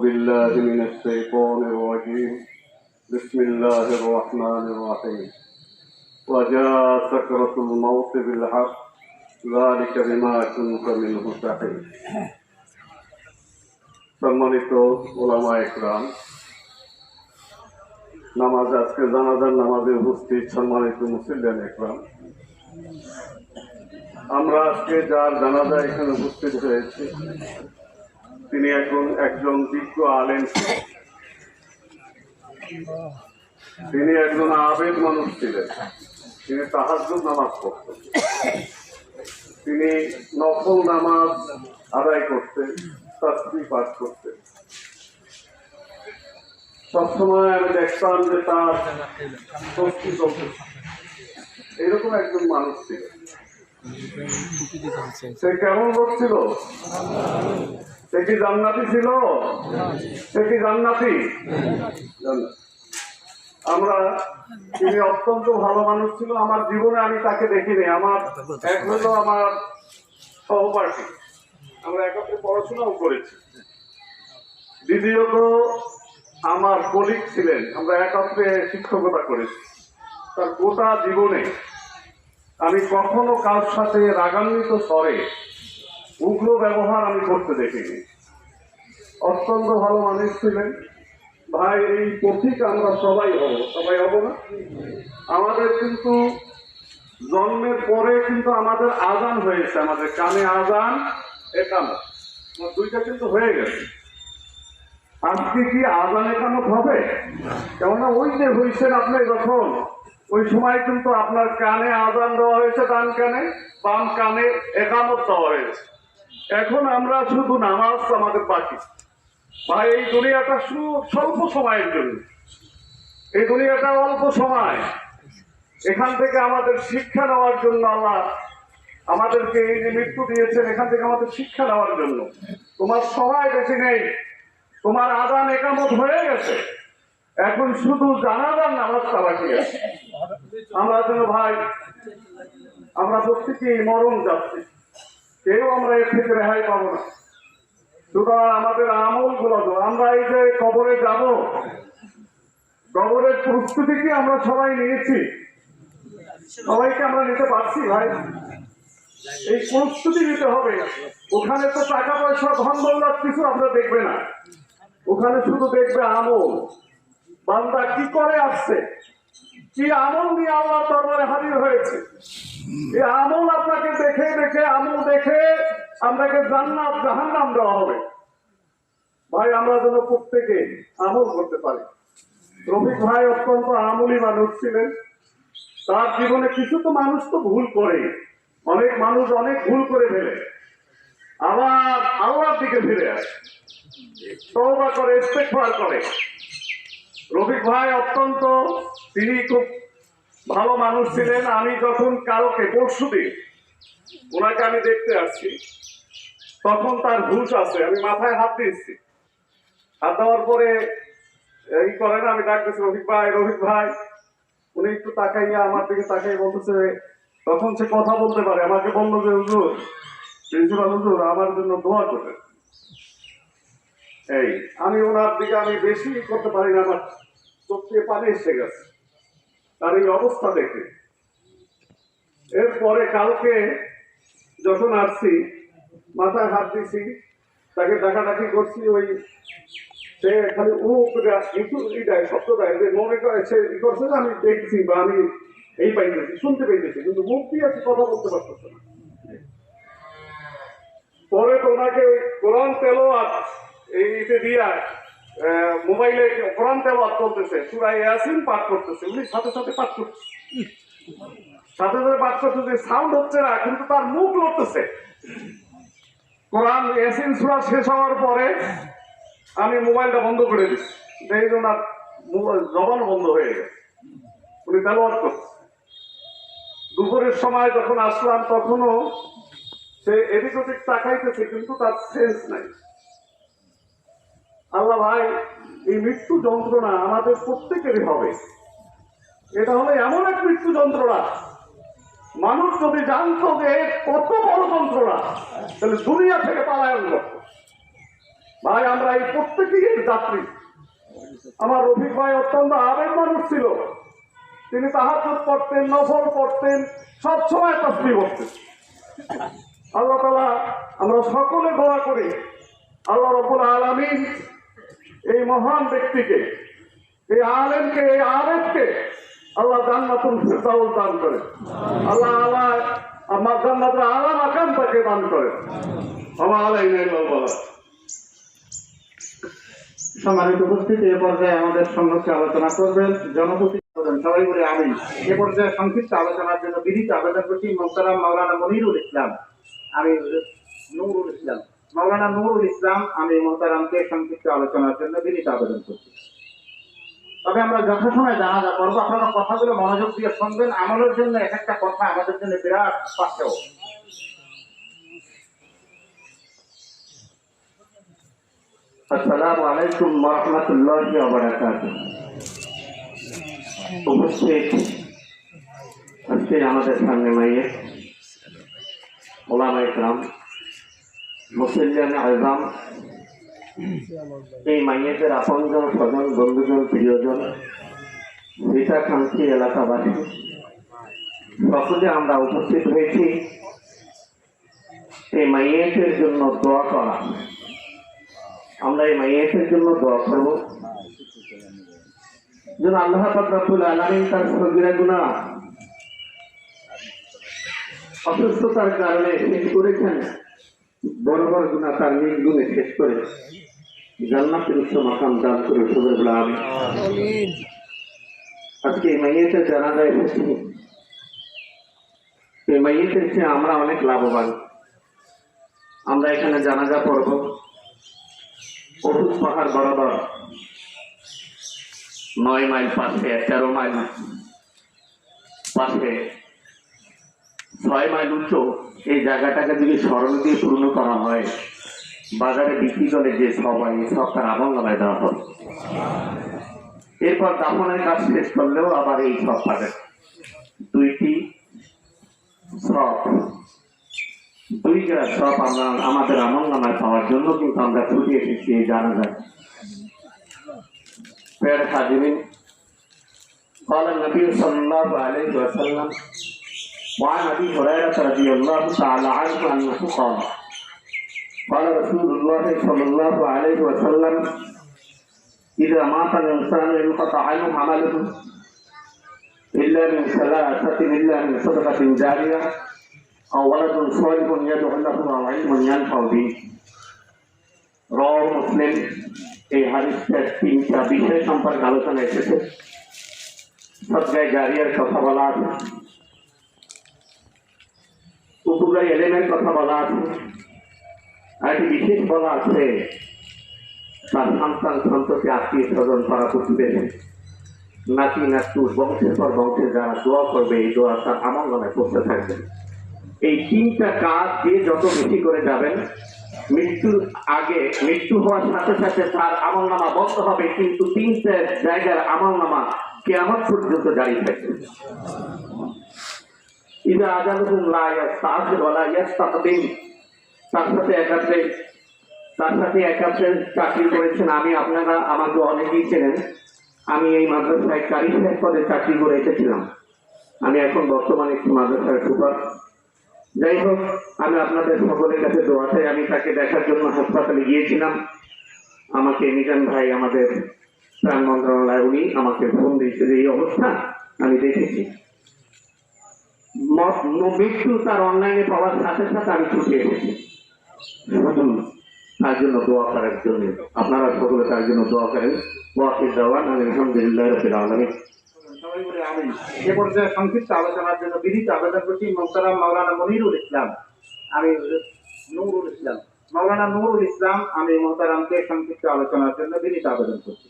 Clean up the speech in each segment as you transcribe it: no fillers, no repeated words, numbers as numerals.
بالله من الشيطان الرجيم بسم الله الرحمن الرحيم وجاء سكرة الموت بالحق ذلك بما كنت منه تحيد সম্মানিত ওলামা ইকরাম, নামাজ আজকে জানাজার নামাজে উপস্থিত সম্মানিত মুসল্লিয়ান ইকরাম, আমরা আজকে যার জানাজা এখানে উপস্থিত হয়েছি তিনি একজন বিজ্ঞ আলেম ছিলেন। তিনি একজন আবেদ মানুষ ছিলেন। তিনি তাহাজ্জুদ নামাজ পড়তেন, তিনি নফল নামাজ আদায় করতেন, তাসবিহ পাঠ করতেন। সবসময় আমি দেখতাম যে তার শক্তি চলতে, এরকম একজন মানুষ ছিল। সে কেমন লোক ছিল? সে কি জান্নাতি ছিল? সে কি জান্নাতি? তিনি অত্যন্ত ভালো মানুষ ছিল। আমার জীবনে আমি তাকে দেখিনি। আমার এক হলো আমার সহপাঠী, আমরা একত্রে পড়াশোনাও করেছি। দ্বিতীয়ত আমার কলিগ ছিলেন, আমরা একত্রে শিক্ষকতা করেছি। তার গোটা জীবনে আমি কখনো কার সাথে রাগান্বিত স্বরে উগ্র ব্যবহার আমি করতে দেখিনি। অত্যন্ত ভালো মানুষ ছিলেন। ভাই, এই পথিক আমরা সবাই হব না? আমাদের কিন্তু জন্মের পরে কিন্তু আমাদের আজান হয়েছে, আমাদের কানে আজান, একামত, দুইটা কিন্তু হয়ে গেছে। আজকে কি আজান একামত হবে? কেননা ওই যে হয়েছেন আপনি যখন, ওই সময় কিন্তু আপনার কানে আজান দেওয়া হয়েছে, ডান কানে, বাম কানে একামত দেওয়া হয়েছে। এখন আমরা শুধু নামাজ আমাদের বাকি। ভাই, এই দুনিয়াটা স্বল্প সময়ের জন্য, এই দুনিয়াটা অল্প সময়। এখান থেকে আমাদের শিক্ষা নেওয়ার জন্য আল্লাহ আমাদেরকে এই যে মৃত্যু দিয়েছেন, এখান থেকে আমাদের শিক্ষা নেওয়ার জন্য। তোমার সময় বেশি নেই, তোমার আজান একামত হয়ে গেছে, এখন শুধু জানাজার নামাজটা বাকি আছে। আমরা যেন ভাই, আমরা প্রত্যেকেই মরণ যাচ্ছি, কেউ আমরা এর থেকে রেহাই পাবো না। সুতরাং আমাদের আমল গুলো, আমরা এই যে কবরে যাব, কবরের প্রস্তুতি কি আমরা সবাই নিয়েছি? সবাইকে আমরা নিতে পারছি? ভাই, এই প্রস্তুতি নিতে হবে। ওখানে তো টাকা পয়সা, ধন দৌলত কিছু আমরা দেখবে না, ওখানে শুধু দেখবে আমল। বান্দা কি করে আসছে, কি আমল নিয়ে আল্লাহ দরবারে হাজির হয়েছে। এই আমল আপনাকে দেখে দেখে, আমল দেখে আপনাকে জান্নাত জাহান্নাম দেওয়া হবে। ভাই, আমরা যেন প্রত্যেকে আমল করতে পারি। রফিক ভাই অত্যন্ত আমলি মানুষ ছিলেন। তার জীবনে কিছু তো মানুষ তো ভুল করে, অনেক মানুষ অনেক ভুল করে ফেলে, আবার আল্লাহর দিকে ফিরে আসে, তওবা করে, ইস্তেগফার করে। রফিক ভাই অত্যন্ত, তিনি খুব ভালো মানুষ ছিলেন। আমি যখন কালকে পরশুদিন ওনাকে আমি দেখতে আসছি, তখন তার হুঁশ আছে। আমি মাথায় হাত দিয়েছি, হাত দেওয়ার পরে এই করে না, আমি ডাকতেছি রফিক ভাই, রফিক ভাই। উনি একটু তাকাইয়া আমার দিকে তাকাই বলতেছে, তখন সে কথা বলতে পারে। আমাকে বললো যে হুজুর, প্রিন্সিপাল হুজুর, আমার জন্য দোয়া করবেন। এই আমি ওনার দিকে আমি বেশি করতে পারি না, আমার চোখ দিয়ে পানি এসে গেছে তার এই অবস্থা দেখে। এরপরে কালকে যখন আসছি, মাথায় হাত দিছি, তাকে ডাকাডাকি করছি। ওই সে খালি শব্দ দেয়, যে মনে করে সে করছে যে আমি দেখছি বা আমি এই পাইতেছি, শুনতে পাইতেছি, কিন্তু মুখ দিয়ে আছে, কথা বলতে পারতেছে না। পরে তো ওনাকে ওই কোরআন তেলাওয়াত এইতে দিয়া, মোবাইলে কোরআন তেলাওয়াত চলতেছে, সূরা ইয়াসিন পাঠ করতেছে, উনি সাথে সাথে পাঠ করতেছে, সাথে সাথে পাঠ করতেছে। সাউন্ড হচ্ছে না, কিন্তু তার মুখ লড়তেছে। কোরআন ইয়াসিন সূরা শেষ হওয়ার পরে আমি মোবাইলটা বন্ধ করে দিচ্ছি, এই জন্য জবান বন্ধ হয়ে গেছে। উনি তেলাওয়াত করছে। দুপুরের সময় যখন আসলাম, তখনও সে এদিক ওদিক তাকাইতেছে, কিন্তু তার সেন্স নাই। আল্লাহ ভাই, এই মৃত্যু যন্ত্রণা আমাদের প্রত্যেকেরই হবে। এটা হলো এমন এক মৃত্যু যন্ত্রণা, মানুষ যদি জানতো যে কত বড় যন্ত্রণা, তাহলে দুনিয়া থেকে পালায়ন করত। ভাই আমরা এই প্রত্যেকেই যাত্রী। আমার রফিক ভাই অত্যন্ত আবেগ মানুষ ছিল, তিনি তাহাজ্জুদ পড়তেন, নফল পড়তেন, সবসময় তাসবিহ করতেন। আল্লাহ তাআলা আমরা সকলে দোয়া করি আল্লাহ রাব্বুল আলামিন এই মহান ব্যক্তিকে, এই আলেমকে, এই আবেদকে আল্লাহ জান্নাতুল ফিরদাউস দান করে, আল্লাহ আমার জান্নাতুল আলা মাকাম তাকে দান করে। সম্মানিত উপস্থিতি, এ পর্যায়ে আমাদের সম্মুখে আলোচনা করবেন জনপ্রতি সবাই বলে আমি এ পর্যায়ে সংক্ষিপ্ত আলোচনার জন্য বিনীত আবেদন করছি মোহতারাম মাওলানা মনিরুল ইসলাম, আমি নুরুল ইসলাম, মাওলানা নুরুল ইসলাম, আমি মোহতারামকে সংক্ষিপ্ত আলোচনার জন্য বিনীত আবেদন করছি। তবে আমরা যথাসময়ে জানাজা করবো, আপনারা কথাগুলো মনোযোগ দিয়ে শুনবেন। আমলের জন্য এক একটা কথা আমাদের জন্য বিরাট পাথেয়। আসসালামু আলাইকুম ওয়া রাহমাতুল্লাহি ওয়া বারাকাতুহু। উপস্থিত আজকে আমাদের সামনে মাইয়ে ওলামায়ে কেরাম, মুসল্লিয়ানে আযম, এই মাইয়েদের আপনজন, স্বজন, বন্ধুজন, প্রিয়জন, হিতাকাঙ্ক্ষী এলাকাবাসী সকলে আমরা উপস্থিত হয়েছি এই মাইয়েদের জন্য দোয়া করা। আমরা এই মাইয়েদের জন্য দোয়া করব যেন আল্লাহ পাক রব্বুল আলামিন তার সগীরা গুনাহ অসুস্থতার কারণে শেষ করেছেন, বড় বড় গুনাহ তার নির্গুণে শেষ করে জান্নাতের উচ্চ মাকাম দান করে সুবহানাল্লাহ আমিন। আজকে এই মাইয়েদের জানাজা এসেছি, এই মাইয়েদের চেয়ে আমরা অনেক লাভবান। আমরা এখানে জানাজা পড়ব উহুদ পাহাড় বরাবর 9 মাইল পাশে, 13 মাইল পাশে, 6 মাইল উচ্চ এই জায়গাটাকে যদি স্মরণ দিয়ে পূর্ণ করা হয়, বাজারে বিক্রি করে যে সবাই সব তার আমলনামায় দেওয়া হবে। এরপর দাফনের কাজ শেষ করলেও আবার এই সব পাবে। দুইটি সব, দুই জায়গার সব আমরা আমাদের আমলনামায় পাওয়ার জন্য কিন্তু আমরা ছুটে এসেছি এই জানাজায়। প্রিয় হাজিরিন, قال النبي صلى الله عليه وسلم وعن ابي هريره رضي الله تعالى عنه انه قال قال رسول الله صلى الله عليه وسلم اذا مات الانسان انقطع عنه عمله الا من ثلاثه، الا من صدقه جاريه او ولد صالح يدعو له او علم ينفع به। رواه মুসলিম। এই হাদিসের 3টা বিষয় সম্পর্কে আলোচনা এসেছে। সদকায়ে জারিয়ার কথা বলা আছে, উপকারী এলেমের কথা বলা আছে, আর একটি বিশেষ বলা আছে তার সন্তান সন্ততি, আত্মীয় স্বজন, পাড়া প্রতিবেশী, নাতি নাতু, বংশের পর বংশের যারা দোয়া করবে, এই দোয়া তার আমলনামায় পৌঁছে থাকবে। এই 3টা কাজ দিয়ে যত বেশি করে যাবেন, মৃত্যুর আগে, মৃত্যু হওয়ার সাথে সাথে তার আমলনামা বন্ধ হবে, কিন্তু 3টা জায়গার আমলনামা কিয়ামত পর্যন্ত জারি থাকবে। ইদা আজালুহুম লা ইয়াস্তাখির ওয়া লা ইয়াস্তাকদিম। তার সাথে একাত্রে চাকরি করেছেন। আমি, আপনারা আমাকে অনেকেই চেনেন। আমি এই মাদ্রাসায় কারি সাহেব পদে চাকরি করে এসেছিলাম। আমি এখন বর্তমানে একটি মাদ্রাসার সুপার। যাই হোক, আমি আপনাদের সকলের কাছে দোয়া চাই। আমি তাকে দেখার জন্য হাসপাতালে গিয়েছিলাম। আমাকে মিজান ভাই, আমাদের প্রাণ মন্ত্রণালয়, উনি আমাকে ফোন দিয়েছিল। এই অবস্থা আমি দেখেছি। মৃত্যু তার অনলাইনে পাওয়ার সাথে সাথে আমি ছুটে এসেছি শুধু তার জন্য দোয়া করার জন্য। আপনারা সকলে তার জন্য দোয়া করেন। ওয়াকিল দাওয়ান আলহামদুলিল্লাহ রাব্বিল আলামিন। এ পর্যায়ে সংক্ষিপ্ত আলোচনার জন্য বিনীত আবেদন করছি মোহতারাম মাওলানা মনিরুল ইসলাম, আমি নুরুল ইসলাম, মাওলানা নুরুল ইসলাম, আমি মোহতারামকে সংক্ষিপ্ত আলোচনার জন্য বিনীত আবেদন করছি।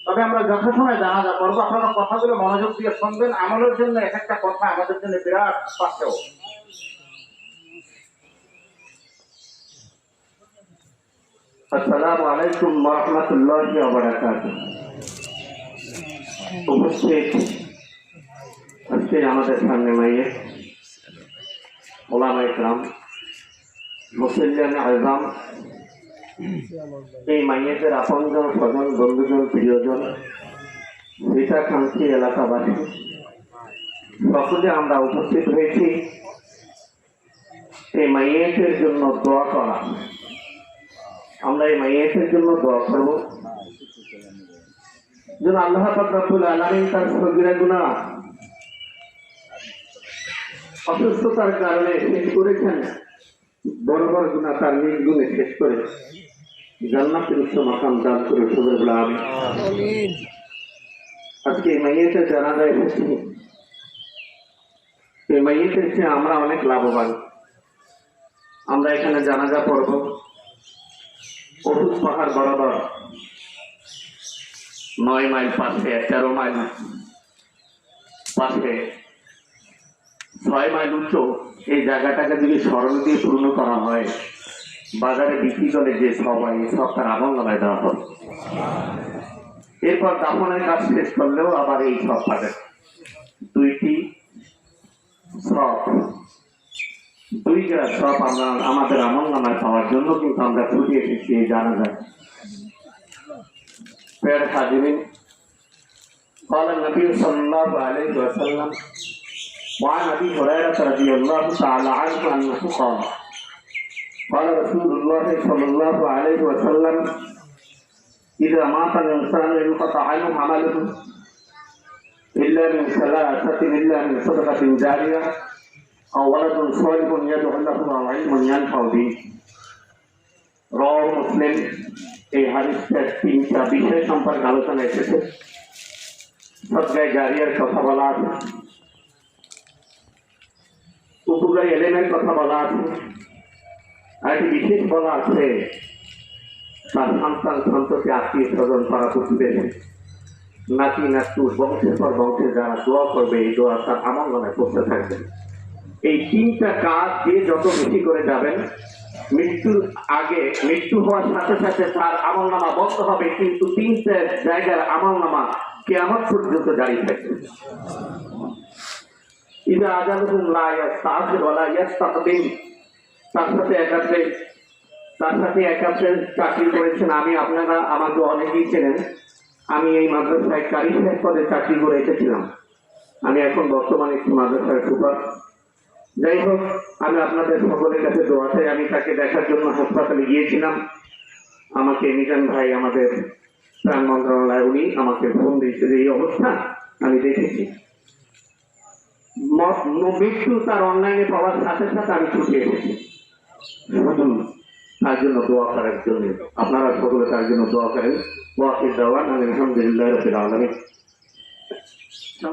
তবে আমরা যথাসময়ে জানাজা করবো, আপনারা কথাগুলো মনোযোগ দিয়ে শুনবেন। আমলের জন্য এক একটা কথা আমাদের জন্য বিরাট পাথেয়। আসসালামু আলাইকুম ওয়া রাহমাতুল্লাহি ওয়া বারাকাতুহু। উপস্থিত আজকে আমাদের সামনে মাইয়ে ওলামায়ে কেরাম, মুসল্লিয়ানে আযম, এই মাইয়েদের আপনজন স্বজন বন্ধুজন প্রিয়জন হিতাকাঙ্ক্ষী এলাকাবাসী সকলে আমরা উপস্থিত হয়েছি এই মাইয়েতের জন্য দোয়া করা। আমরা এই মাইয়েতের জন্য দোয়া করব যেন আল্লাহ পাক রব্বুল আলামিন তার সগীরা গুনাহ অসুস্থতার কারণে শেষ করেছেন, বড় বড় গুনাহ তার নির্গুণে শেষ করে জান্নাতের উচ্চ মাকাম দান করে সুবহানাল্লাহ আমিন। আজকে এই মাইয়েতের জানাজা এসেছি, এই মাইয়েতের চেয়ে আমরা অনেক লাভবান। আমরা এখানে জানাজা পড়ব উহুদ পাহাড় বরাবর 9 মাইল পাশে 13 মাইল পাশে 6 মাইল উঁচু এই জায়গাটাকে যদি স্মরণ দিয়ে পূর্ণ করা হয়, বাজারে বিক্রি করে যে সবাই সব তার আমল নামায় দেওয়া হবে। এরপর দাফনের কাজ শেষ করলেও আবার এই সব পাবে। দুইটি সব, দুইটা সব আমরা আমাদের আমল নামায় পাওয়ার জন্য কিন্তু আমরা ছুটি এসেছি এই জানাজায়। প্রিয় হাজিরিন, قال النبي صلى الله عليه وسلم وعن ابي هريره رضي الله تعالى عنه انه قال قال رسول الله صلى الله عليه وسلم اذا مات الانسان انقطع عنه عمله الا من ثلاثه الا من صدقه جاريه او ولد صالح يدعو له او علم ينفع به رواه مسلم। এই হাদিসের 3টা বিষয় সম্পর্কে আলোচনা এসেছে। সদকায়ে জারিয়ার কথা বলা আছে, উপকারী এলেমের কথা বলা আছে, আর একটি বিশেষ বলা আছে তার সন্তান সন্ততি আত্মীয় স্বজন পাড়া প্রতিবেশী নাতি নাতু বংশের পর বংশে যারা দোয়া করবে এই দোয়া তার আমল নামায় পড়তে থাকবে। এই 3টা কাজ দিয়ে যত বেশি করে যাবেন, মৃত্যুর আগে মৃত্যু হওয়ার সাথে সাথে তার আমল নামা বন্ধ হবে, কিন্তু 3টা জায়গার আমল নামা কিয়ামত পর্যন্ত জারি থাকবে। ইদা আজালুহুম লা ইয়াস্তাখির ওয়া লা ইয়াস্তাকদিম। তার সাথে একাত্রে চাকরি করেছেন। আমি আপনারা আমাকে অনেকেই চেনেন, আমি এই মাদ্রাসায় কারি সাহেব পদে চাকরি করে এসেছিলাম। আমি এখন বর্তমানে একটি মাদ্রাসার সুপার। যাই হোক, আমি আপনাদের সকলের কাছে দোয়া চাই। আমি তাকে দেখার জন্য হাসপাতালে গিয়েছিলাম। আমাকে মিজান ভাই আমাদের প্রাণ মন্ত্রণালয় উনি আমাকে ফোন দিয়েছে যে এই অবস্থা আমি দেখেছি। মৃত্যু তার অনলাইনে পাওয়ার সাথে সাথে আমি ছুটে এসেছি শুধু তার জন্য দোয়া করার জন্য। আপনারা সকলে তার জন্য দোয়া করেন। ওয়াকির দাওয়ান আলহামদুলিল্লাহ রাব্বিল আলামিন।